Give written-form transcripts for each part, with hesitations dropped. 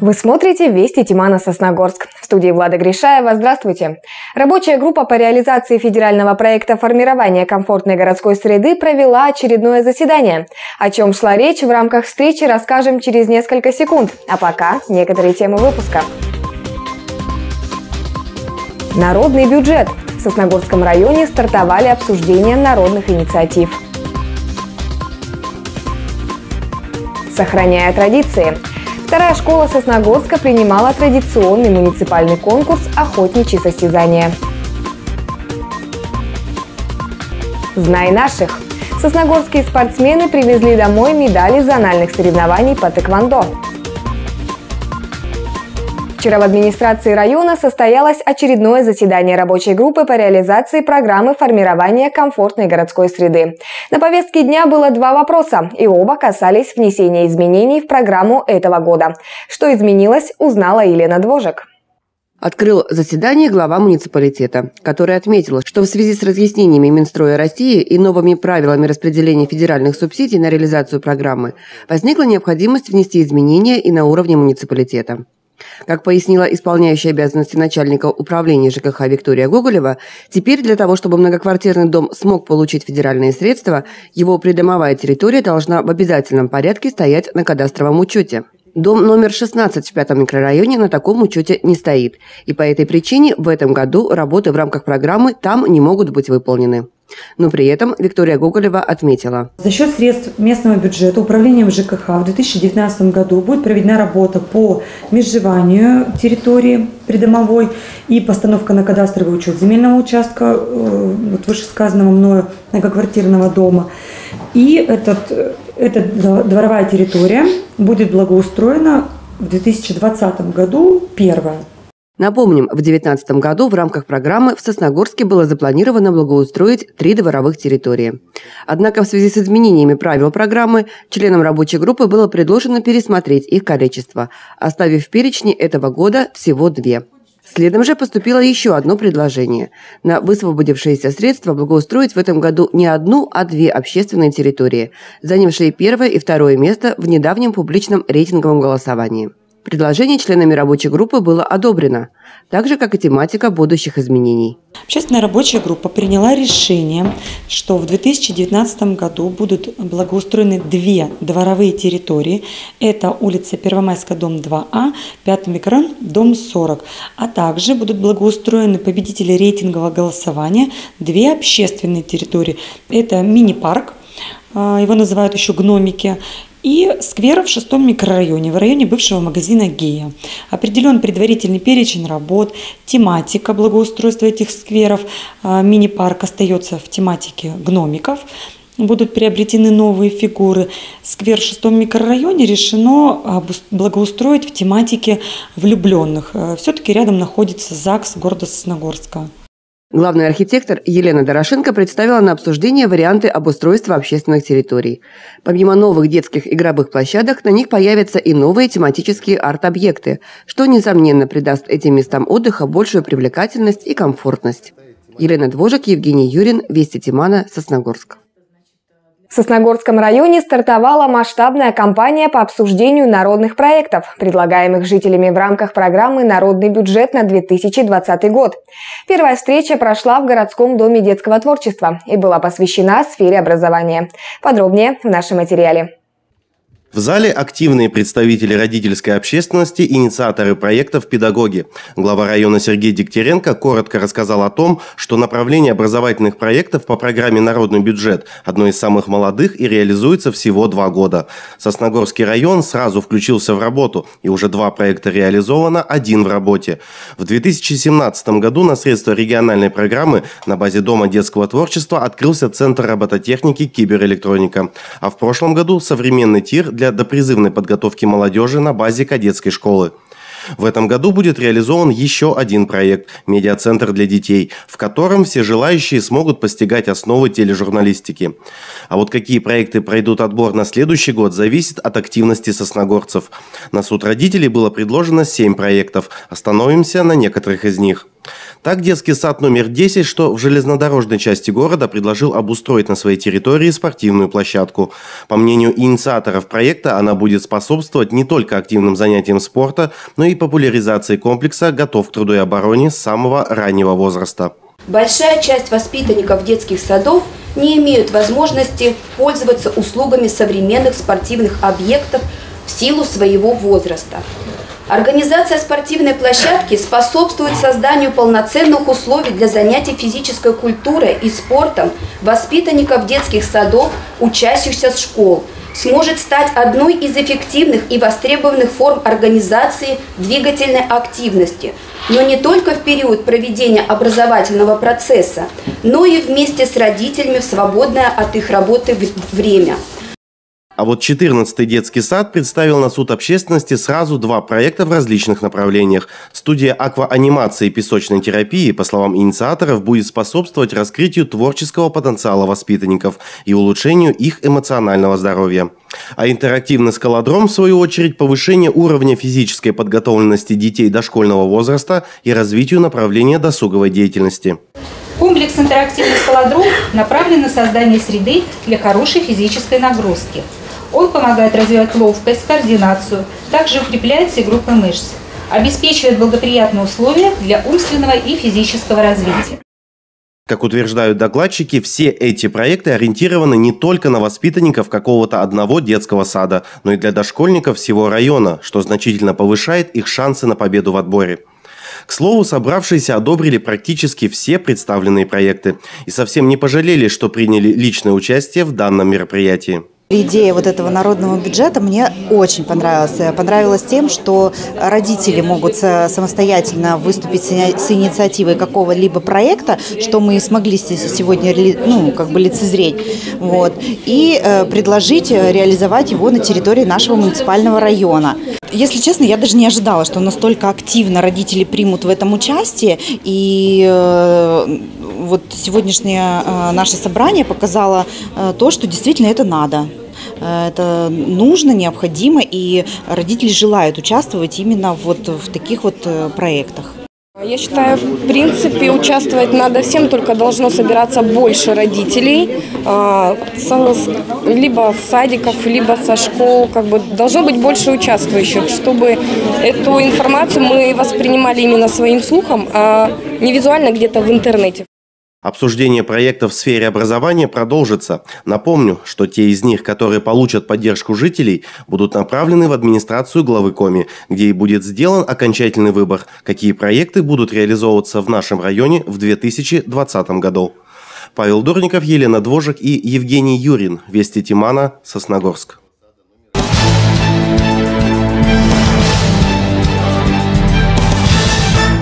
Вы смотрите «Вести Тимана Сосногорск». В студии Влада Гришаева. Здравствуйте. Рабочая группа по реализации федерального проекта формирования комфортной городской среды провела очередное заседание. О чем шла речь в рамках встречи, расскажем через несколько секунд. А пока некоторые темы выпуска. Народный бюджет. В Сосногорском районе стартовали обсуждения народных инициатив. Сохраняя традиции. Вторая школа Сосногорска принимала традиционный муниципальный конкурс «Охотничьи состязания». «Знай наших». Сосногорские спортсмены привезли домой медали зональных соревнований по тэквондо. Вчера в администрации района состоялось очередное заседание рабочей группы по реализации программы формирования комфортной городской среды. На повестке дня было два вопроса, и оба касались внесения изменений в программу этого года. Что изменилось, узнала Елена Двожек. Открыл заседание глава муниципалитета, который отметил, что в связи с разъяснениями Минстроя России и новыми правилами распределения федеральных субсидий на реализацию программы возникла необходимость внести изменения и на уровне муниципалитета. Как пояснила исполняющая обязанности начальника управления ЖКХ Виктория Гоголева, теперь для того, чтобы многоквартирный дом смог получить федеральные средства, его придомовая территория должна в обязательном порядке стоять на кадастровом учете. Дом номер 16 в 5-м микрорайоне на таком учете не стоит, и по этой причине в этом году работы в рамках программы там не могут быть выполнены. Но при этом Виктория Гоголева отметила. За счет средств местного бюджета управлением ЖКХ в 2019 году будет проведена работа по межеванию территории придомовой и постановка на кадастровый учет земельного участка, вышесказанного мною многоквартирного дома. И эта дворовая территория будет благоустроена в 2020 году первая. Напомним, в 2019 году в рамках программы в Сосногорске было запланировано благоустроить 3 дворовых территории. Однако в связи с изменениями правил программы членам рабочей группы было предложено пересмотреть их количество, оставив в перечне этого года всего 2. Следом же поступило еще одно предложение – на высвободившиеся средства благоустроить в этом году не одну, а 2 общественные территории, занявшие первое и второе место в недавнем публичном рейтинговом голосовании. Предложение членами рабочей группы было одобрено, так же, как и тематика будущих изменений. Общественная рабочая группа приняла решение, что в 2019 году будут благоустроены 2 дворовые территории. Это улица Первомайская, дом 2А, 5-й микрорайон, дом 40. А также будут благоустроены победители рейтингового голосования 2 общественные территории. Это мини-парк, его называют еще гномики, и сквер в 6-м микрорайоне, в районе бывшего магазина «Гея». Определен предварительный перечень работ, тематика благоустройства этих скверов. Мини-парк остается в тематике гномиков. Будут приобретены новые фигуры. Сквер в 6-м микрорайоне решено благоустроить в тематике влюбленных. Все-таки рядом находится ЗАГС города Сосногорска. Главный архитектор Елена Дорошенко представила на обсуждение варианты обустройства общественных территорий. Помимо новых детских игровых площадок, на них появятся и новые тематические арт-объекты, что, несомненно, придаст этим местам отдыха большую привлекательность и комфортность. Елена Двожек, Евгений Юрин, Вести Тимана, Сосногорск. В Сосногорском районе стартовала масштабная кампания по обсуждению народных проектов, предлагаемых жителями в рамках программы «Народный бюджет» на 2020 год. Первая встреча прошла в городском доме детского творчества и была посвящена сфере образования. Подробнее в нашем материале. В зале активные представители родительской общественности, инициаторы проектов, педагоги. Глава района Сергей Дегтяренко коротко рассказал о том, что направление образовательных проектов по программе «Народный бюджет» одно из самых молодых и реализуется всего 2 года. Сосногорский район сразу включился в работу, и уже 2 проекта реализовано, 1 в работе. В 2017 году на средства региональной программы на базе Дома детского творчества открылся Центр робототехники «Киберэлектроника». А в прошлом году современный тир для допризывной подготовки молодежи на базе кадетской школы. В этом году будет реализован еще один проект – «Медиацентр для детей», в котором все желающие смогут постигать основы тележурналистики. А вот какие проекты пройдут отбор на следующий год, зависит от активности сосногорцев. На суд родителей было предложено 7 проектов. Остановимся на некоторых из них. Так, детский сад номер 10, что в железнодорожной части города, предложил обустроить на своей территории спортивную площадку. По мнению инициаторов проекта, она будет способствовать не только активным занятиям спорта, но и популяризации комплекса «Готов к труду и обороне» с самого раннего возраста. Большая часть воспитанников детских садов не имеют возможности пользоваться услугами современных спортивных объектов в силу своего возраста. Организация спортивной площадки способствует созданию полноценных условий для занятий физической культурой и спортом воспитанников детских садов, учащихся школ, сможет стать одной из эффективных и востребованных форм организации двигательной активности, но не только в период проведения образовательного процесса, но и вместе с родителями в свободное от их работы время. А вот 14-й детский сад представил на суд общественности сразу 2 проекта в различных направлениях. Студия акваанимации и песочной терапии, по словам инициаторов, будет способствовать раскрытию творческого потенциала воспитанников и улучшению их эмоционального здоровья. А интерактивный скалодром, в свою очередь, повышение уровня физической подготовленности детей дошкольного возраста и развитию направления досуговой деятельности. Комплекс «Интерактивный скалодром» направлен на создание среды для хорошей физической нагрузки. Он помогает развивать ловкость, координацию, также укрепляет все группы мышц, обеспечивает благоприятные условия для умственного и физического развития. Как утверждают докладчики, все эти проекты ориентированы не только на воспитанников какого-то одного детского сада, но и для дошкольников всего района, что значительно повышает их шансы на победу в отборе. К слову, собравшиеся одобрили практически все представленные проекты и совсем не пожалели, что приняли личное участие в данном мероприятии. Идея вот этого народного бюджета мне очень понравилась. Понравилась тем, что родители могут самостоятельно выступить с инициативой какого-либо проекта, что мы смогли сегодня лицезреть, и предложить реализовать его на территории нашего муниципального района. Если честно, я даже не ожидала, что настолько активно родители примут в этом участие. И вот сегодняшнее наше собрание показало то, что действительно это надо. Это нужно, необходимо, и родители желают участвовать именно вот в таких вот проектах. Я считаю, в принципе, участвовать надо всем, только должно собираться больше родителей, либо с садиков, либо со школ. Должно быть больше участвующих, чтобы эту информацию мы воспринимали именно своим слухом, а не визуально где-то в интернете. Обсуждение проектов в сфере образования продолжится. Напомню, что те из них, которые получат поддержку жителей, будут направлены в администрацию главы Коми, где и будет сделан окончательный выбор, какие проекты будут реализовываться в нашем районе в 2020 году. Павел Дурников, Елена Двожик и Евгений Юрин. Вести Тимана, Сосногорск.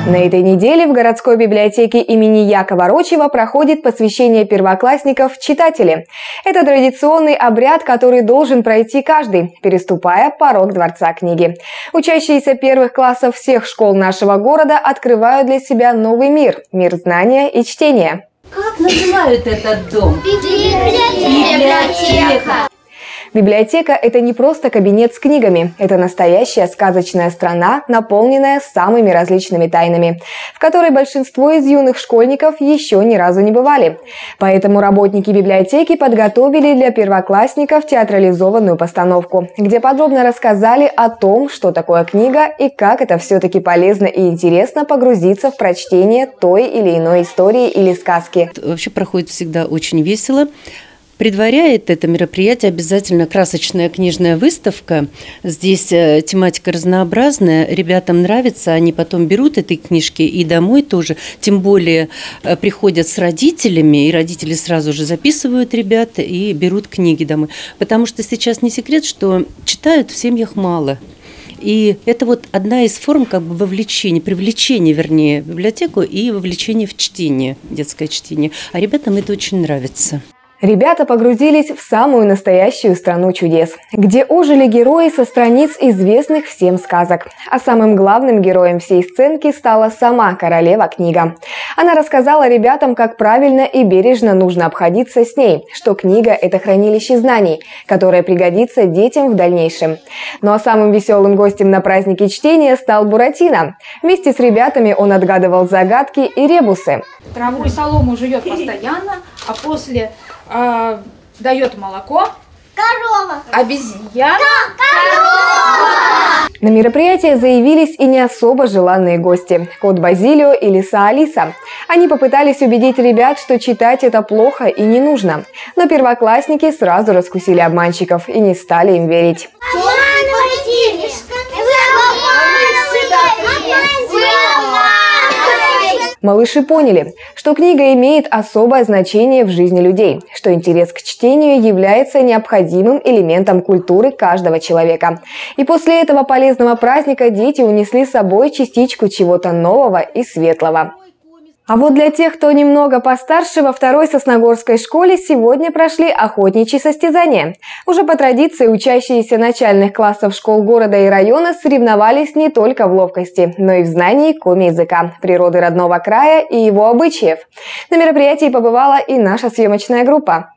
На этой неделе в городской библиотеке имени Якова Рочева проходит посвящение первоклассников в читатели. Это традиционный обряд, который должен пройти каждый, переступая порог Дворца книги. Учащиеся первых классов всех школ нашего города открывают для себя новый мир – мир знания и чтения. Как называют этот дом? Библиотека. Библиотека – это не просто кабинет с книгами. Это настоящая сказочная страна, наполненная самыми различными тайнами, в которой большинство из юных школьников еще ни разу не бывали. Поэтому работники библиотеки подготовили для первоклассников театрализованную постановку, где подробно рассказали о том, что такое книга и как это все-таки полезно и интересно погрузиться в прочтение той или иной истории или сказки. Вообще проходит всегда очень весело. Предваряет это мероприятие обязательно красочная книжная выставка. Здесь тематика разнообразная, ребятам нравится, они потом берут эти книжки и домой тоже. Тем более приходят с родителями, и родители сразу же записывают ребят и берут книги домой. Потому что сейчас не секрет, что читают в семьях мало. И это вот одна из форм вовлечения, привлечения, вернее, в библиотеку и вовлечения в чтение, детское чтение. А ребятам это очень нравится. Ребята погрузились в самую настоящую страну чудес, где ожили герои со страниц известных всем сказок. А самым главным героем всей сценки стала сама королева-книга. Она рассказала ребятам, как правильно и бережно нужно обходиться с ней, что книга – это хранилище знаний, которое пригодится детям в дальнейшем. Ну а самым веселым гостем на празднике чтения стал Буратино. Вместе с ребятами он отгадывал загадки и ребусы. Траву и солому жует постоянно, а после дает молоко. Корова. Обезьяна. Корова. На мероприятие заявились и не особо желанные гости – кот Базилио и лиса Алиса. Они попытались убедить ребят, что читать это плохо и не нужно. Но первоклассники сразу раскусили обманщиков и не стали им верить. Малыши поняли, что книга имеет особое значение в жизни людей, что интерес к чтению является необходимым элементом культуры каждого человека. И после этого полезного праздника дети унесли с собой частичку чего-то нового и светлого. А вот для тех, кто немного постарше, во второй Сосногорской школе сегодня прошли охотничьи состязания. Уже по традиции учащиеся начальных классов школ города и района соревновались не только в ловкости, но и в знании коми-языка, природы родного края и его обычаев. На мероприятии побывала и наша съемочная группа.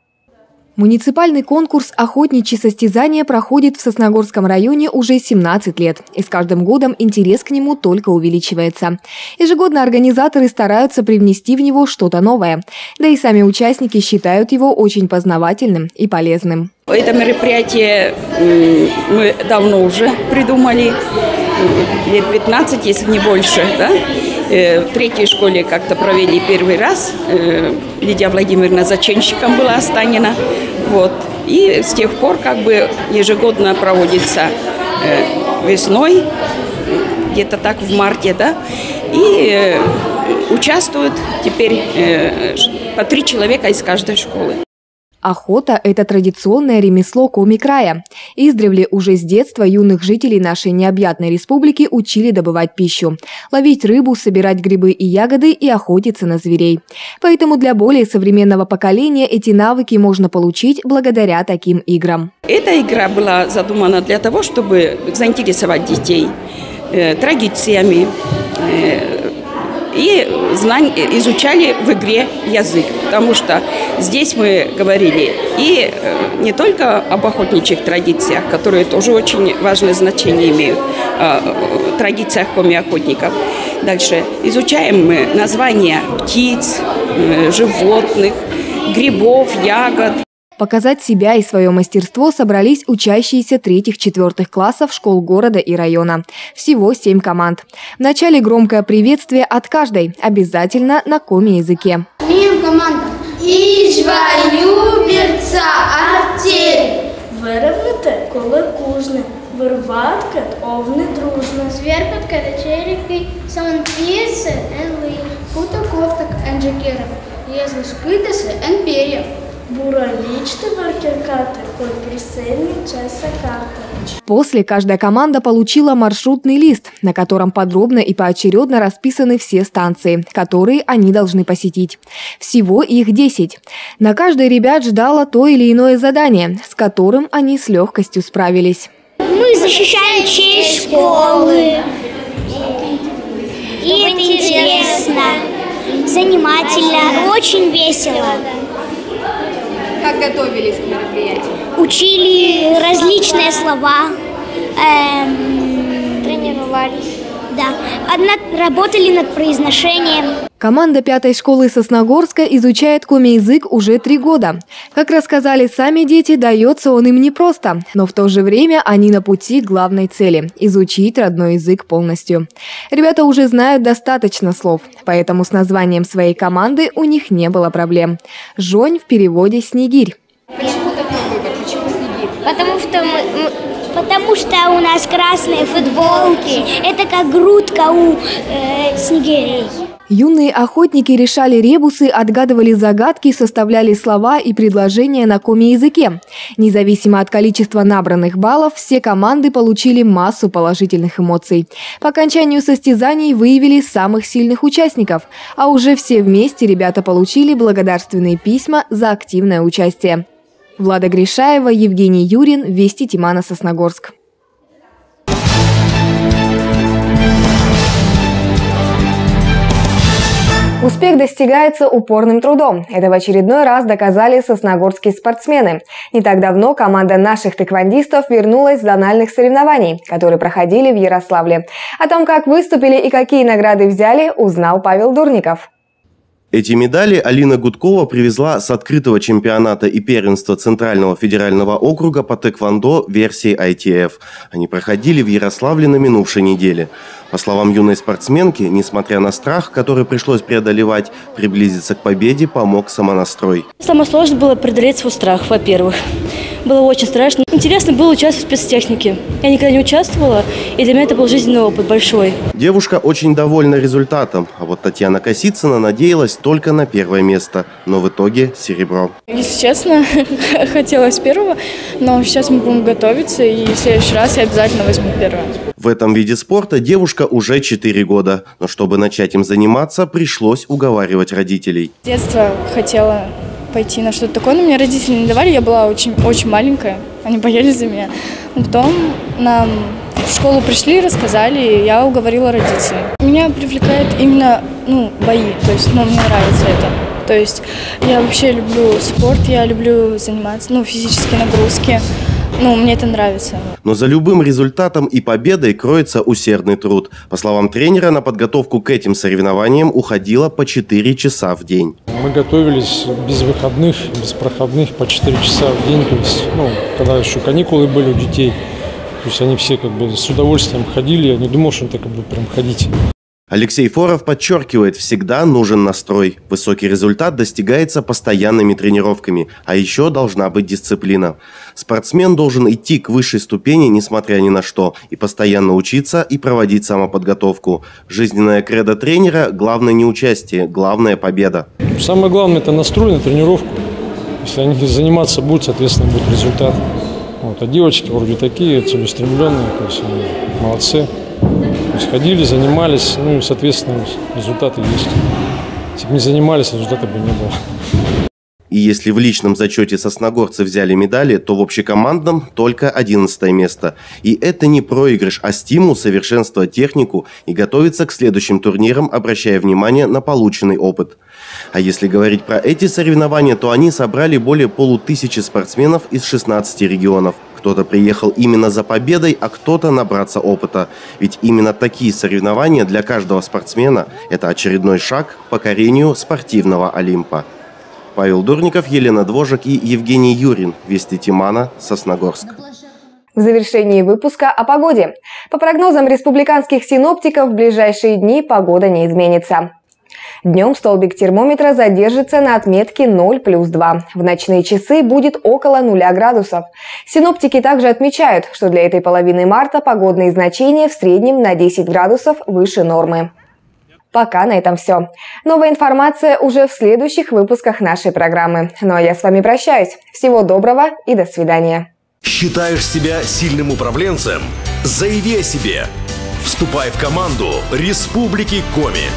Муниципальный конкурс «Охотничьи состязания» проходит в Сосногорском районе уже 17 лет, и с каждым годом интерес к нему только увеличивается. Ежегодно организаторы стараются привнести в него что-то новое, да и сами участники считают его очень познавательным и полезным. Это мероприятие мы давно уже придумали, лет 15, если не больше, да? В третьей школе как-то провели первый раз. Лидия Владимировна зачинщиком была Останина. Вот. И с тех пор как бы ежегодно проводится весной, где-то так в марте, да? И участвуют теперь по 3 человека из каждой школы. Охота – это традиционное ремесло коми-края. Издревле уже с детства юных жителей нашей необъятной республики учили добывать пищу, ловить рыбу, собирать грибы и ягоды и охотиться на зверей. Поэтому для более современного поколения эти навыки можно получить благодаря таким играм. Эта игра была задумана для того, чтобы заинтересовать детей традициями, и изучали в игре язык, потому что здесь мы говорили и не только об охотничьих традициях, которые тоже очень важное значение имеют, традициях коми-охотников. Дальше изучаем мы названия птиц, животных, грибов, ягод. Показать себя и свое мастерство собрались учащиеся 3-4 классов школ города и района. Всего 7 команд. Вначале громкое приветствие от каждой, обязательно на коми-языке. Мим команда. Ижваюберца артель. Виробити, коли кужне. Вирватки, овни дружно. Зверпатка, речерики, самонписи, енли. Кута кофтак, енджекеров. Если скидасы, енперьев. После каждая команда получила маршрутный лист, на котором подробно и поочередно расписаны все станции, которые они должны посетить. Всего их 10. На каждой ребят ждало то или иное задание, с которым они с легкостью справились. Мы защищаем честь школы. И это интересно, занимательно, очень весело. Как готовились к мероприятию? Учили различные слова, тренировались. Да, работали над произношением. Команда 5-й школы Сосногорска изучает коми-язык уже 3 года. Как рассказали сами дети, дается он им непросто, но в то же время они на пути к главной цели – изучить родной язык полностью. Ребята уже знают достаточно слов, поэтому с названием своей команды у них не было проблем. Жонь в переводе «снегирь». Почему такой выбор? Почему снегирь? Потому что у нас красные футболки. Это как грудка у снегирей. Юные охотники решали ребусы, отгадывали загадки, составляли слова и предложения на коми-языке. Независимо от количества набранных баллов, все команды получили массу положительных эмоций. По окончанию состязаний выявили самых сильных участников, а уже все вместе ребята получили благодарственные письма за активное участие. Влада Гришаева, Евгений Юрин, Вести Тимана, Сосногорск. Успех достигается упорным трудом. Это в очередной раз доказали сосногорские спортсмены. Не так давно команда наших тэквондистов вернулась с зональных соревнований, которые проходили в Ярославле. О том, как выступили и какие награды взяли, узнал Павел Дурников. Эти медали Алина Гудкова привезла с открытого чемпионата и первенства Центрального федерального округа по тэквондо версии ITF. Они проходили в Ярославле на минувшей неделе. По словам юной спортсменки, несмотря на страх, который пришлось преодолевать, приблизиться к победе помог самонастрой. Самое сложное было преодолеть свой страх, во-первых. Было очень страшно. Интересно было участвовать в спецтехнике. Я никогда не участвовала, и для меня это был жизненный опыт большой. Девушка очень довольна результатом, а вот Татьяна Косицына надеялась только на первое место, но в итоге серебро. Если честно, хотелось первого, но сейчас мы будем готовиться, и в следующий раз я обязательно возьму первое. В этом виде спорта девушка уже 4 года, но чтобы начать им заниматься, пришлось уговаривать родителей. С детства хотела пойти на что-то такое, но мне родители не давали, я была очень маленькая, они боялись за меня. Но потом нам в школу пришли, рассказали, и я уговорила родителей. Меня привлекает именно бои, то есть мне нравится это. То есть я вообще люблю спорт, я люблю заниматься, физические нагрузки. Мне это нравится. Но за любым результатом и победой кроется усердный труд. По словам тренера, на подготовку к этим соревнованиям уходило по 4 часа в день. Мы готовились без выходных, без проходных по 4 часа в день. То есть, когда еще каникулы были у детей, то есть они все с удовольствием ходили. Я не думал, что они так будут прям ходить. Алексей Форов подчеркивает, всегда нужен настрой. Высокий результат достигается постоянными тренировками, а еще должна быть дисциплина. Спортсмен должен идти к высшей ступени, несмотря ни на что, и постоянно учиться и проводить самоподготовку. Жизненная кредо тренера – главное не участие, главное победа. Самое главное – это настрой на тренировку. Если они заниматься будут, соответственно, будет результат. А девочки вроде такие, целеустремленные, то есть они молодцы. То есть ходили, занимались, и, соответственно, результаты есть. Если бы не занимались, результата бы не было. И если в личном зачете сосногорцы взяли медали, то в общекомандном только 11 место. И это не проигрыш, а стимул совершенствовать технику и готовиться к следующим турнирам, обращая внимание на полученный опыт. А если говорить про эти соревнования, то они собрали более 500 спортсменов из 16 регионов. Кто-то приехал именно за победой, а кто-то набраться опыта. Ведь именно такие соревнования для каждого спортсмена – это очередной шаг к покорению спортивного Олимпа. Павел Дурников, Елена Двожик и Евгений Юрин. Вести Тимана, Сосногорск. В завершении выпуска о погоде. По прогнозам республиканских синоптиков, в ближайшие дни погода не изменится. Днем столбик термометра задержится на отметке 0 плюс 2. В ночные часы будет около 0 градусов. Синоптики также отмечают, что для этой половины марта погодные значения в среднем на 10 градусов выше нормы. Пока на этом все. Новая информация уже в следующих выпусках нашей программы. Ну а я с вами прощаюсь. Всего доброго и до свидания. Считаешь себя сильным управленцем? Заяви о себе. Вступай в команду Республики Коми.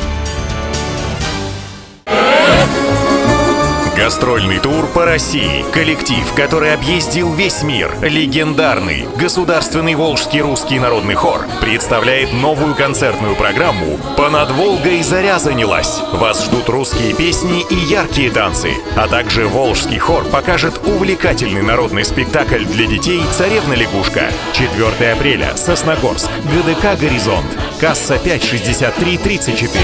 Гастрольный тур по России. Коллектив, который объездил весь мир. Легендарный Государственный Волжский русский народный хор представляет новую концертную программу «Понад Волгой заря занялась». Вас ждут русские песни и яркие танцы. А также Волжский хор покажет увлекательный народный спектакль для детей «Царевна-лягушка». 4 апреля. Сосногорск. ГДК «Горизонт». Касса 56334.